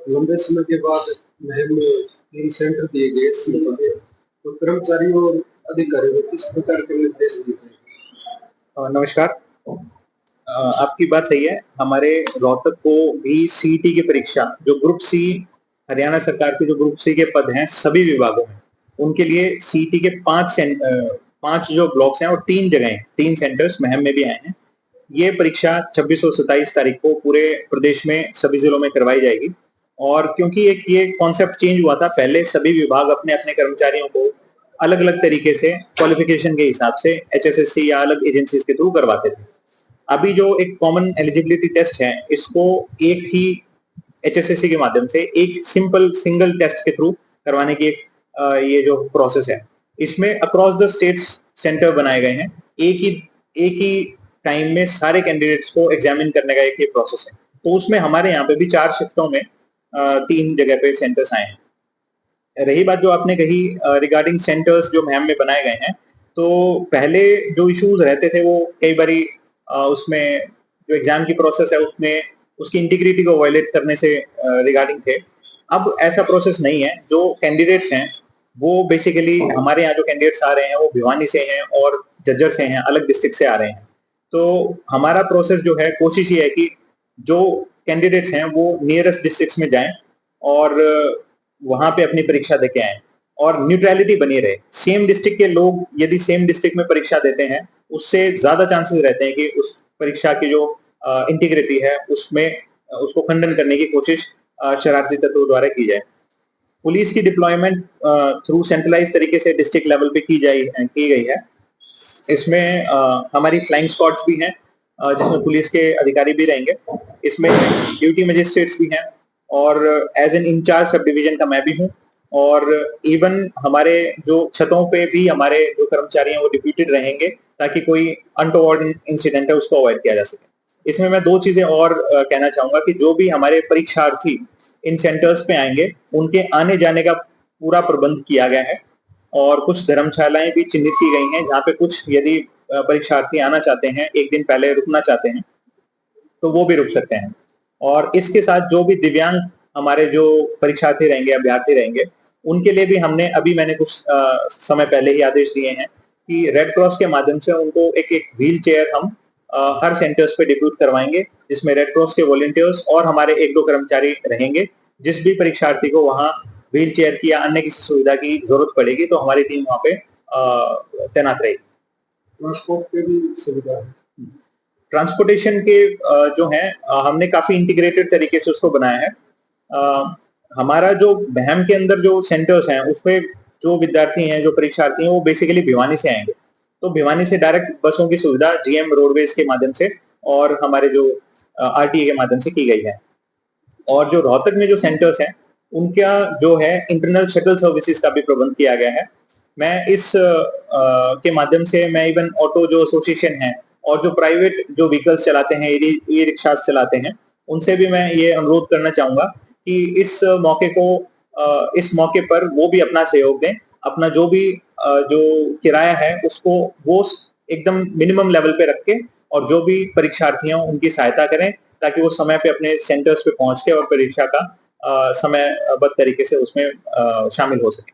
लंबे समय के बाद महम में 3 सेंटर दिए गए सीटों के, तो कर्मचारियों और अधिकारियों को किस प्रकार के निर्देश दिए गए? नमस्कार। आपकी बात सही है। हमारे रोहतक को भी सीईटी की परीक्षा जो ग्रुप सी, हरियाणा सरकार के जो ग्रुप सी के पद हैं सभी विभागों में, उनके लिए सीईटी के 5 जो ब्लॉक्स हैं और 3 जगहें, 3 सेंटर्स महम में भी आए हैं। ये परीक्षा 26 और 27 तारीख को पूरे प्रदेश में सभी जिलों में करवाई जाएगी। और क्योंकि एक ये कॉन्सेप्ट चेंज हुआ था, पहले सभी विभाग अपने-अपने कर्मचारियों को अलग-अलग तरीके से क्वालिफिकेशन के हिसाब से एचएसएससी या अलग एजेंसीज के थ्रू करवाते थे। अभी जो एक कॉमन एलिजिबिलिटी टेस्ट है, इसको एक ही एचएसएससी के माध्यम से एक सिंगल टेस्ट के थ्रू करवाने की ये जो प्रोसेस है, इसमें अक्रॉस द स्टेट्स सेंटर बनाए गए हैं। एक ही टाइम में सारे कैंडिडेट्स को एग्जामिन करने का एक ये प्रोसेस है। तो उसमें हमारे यहाँ पे भी 4 शिफ्टों में 3 जगह पे सेंटर्स आए हैं। रही बात जो आपने कही रिगार्डिंग सेंटर्स जो महम में बनाए गए हैं, तो पहले जो इश्यूज रहते थे वो कई बारी उसमें जो एग्जाम की प्रोसेस है उसमें उसकी इंटीग्रिटी को वायलेट करने से रिगार्डिंग थे। अब ऐसा प्रोसेस नहीं है। जो कैंडिडेट्स हैं वो बेसिकली हमारे यहाँ जो कैंडिडेट्स आ रहे हैं वो भिवानी से हैं और झज्जर से हैं, अलग डिस्ट्रिक्ट से आ रहे हैं। तो हमारा प्रोसेस जो है, कोशिश ये है कि जो कैंडिडेट्स हैं वो नियरेस्ट डिस्ट्रिक्ट्स में जाएं और वहां पे अपनी परीक्षा देके आएं और न्यूट्रलिटी बनी रहे। सेम डिस्ट्रिक्ट के लोग यदि सेम डिस्ट्रिक्ट में परीक्षा देते हैं, उससे ज्यादा चांसेस रहते हैं कि उस परीक्षा की जो इंटीग्रिटी है उसमें उसको खंडन करने की कोशिश शरारती तत्वों द्वारा की जाए। पुलिस की डिप्लॉयमेंट थ्रू सेंट्रलाइज तरीके से डिस्ट्रिक्ट लेवल पे की गई है। इसमें हमारी फ्लाइंग स्क्वाड्स भी हैं, जिसमें पुलिस के अधिकारी भी रहेंगे। इसमें ड्यूटी मजिस्ट्रेट्स भी हैं और as an incharge sub division का मैं भी हूँ। और इवन हमारे जो छतों पे भी हमारे जो कर्मचारी हैं वो डिप्यूटेड रहेंगे, ताकि कोई अनटोवर्ड इंसिडेंट है उसको अवॉइड किया जा सके। इसमें मैं 2 चीजें और कहना चाहूंगा कि जो भी हमारे परीक्षार्थी इन सेंटर्स पे आएंगे, उनके आने जाने का पूरा प्रबंध किया गया है और कुछ धर्मशालाएं भी चिन्हित की गई हैं, जहाँ पे कुछ यदि परीक्षार्थी आना चाहते हैं, 1 दिन पहले रुकना चाहते हैं, तो वो भी रुक सकते हैं। और इसके साथ जो भी दिव्यांग हमारे जो परीक्षार्थी रहेंगे, अभ्यर्थी रहेंगे, उनके लिए भी मैंने कुछ समय पहले ही आदेश दिए हैं कि रेड क्रॉस के माध्यम से उनको एक व्हील चेयर हम हर सेंटर्स पे डिप्यूट करवाएंगे, जिसमें रेड क्रॉस के वॉलंटियर्स और हमारे 1-2 कर्मचारी रहेंगे। जिस भी परीक्षार्थी को वहाँ व्हील चेयर की या अन्य किसी सुविधा की जरूरत पड़ेगी, तो हमारी टीम वहाँ पे तैनात रहेगी। ट्रांसपोर्ट की भी सुविधा है। ट्रांसपोर्टेशन के जो है हमने काफी इंटीग्रेटेड तरीके से उसको बनाया है। हमारा जो महम के अंदर जो सेंटर्स हैं, उसमें जो विद्यार्थी हैं, जो परीक्षार्थी हैं, वो बेसिकली भिवानी से आएंगे। तो भिवानी से डायरेक्ट बसों की सुविधा जीएम रोडवेज के माध्यम से और हमारे जो आरटीए के माध्यम से की गई है। और जो रोहतक में जो सेंटर्स हैं, उनका जो है इंटरनल शटल सर्विसेज का भी प्रबंध किया गया है। मैं इस के माध्यम से मैं इवन ऑटो जो एसोसिएशन है और जो प्राइवेट जो व्हीकल्स चलाते हैं, ई रिक्शा चलाते हैं, उनसे भी मैं ये अनुरोध करना चाहूंगा कि इस मौके पर वो भी अपना सहयोग दें। अपना जो भी जो किराया है उसको वो एकदम मिनिमम लेवल पे रख के और जो भी परीक्षार्थी हैं उनकी सहायता करें, ताकि वो समय पे अपने सेंटर्स पे पहुंच के और परीक्षा का समयबद्ध तरीके से उसमें शामिल हो सके।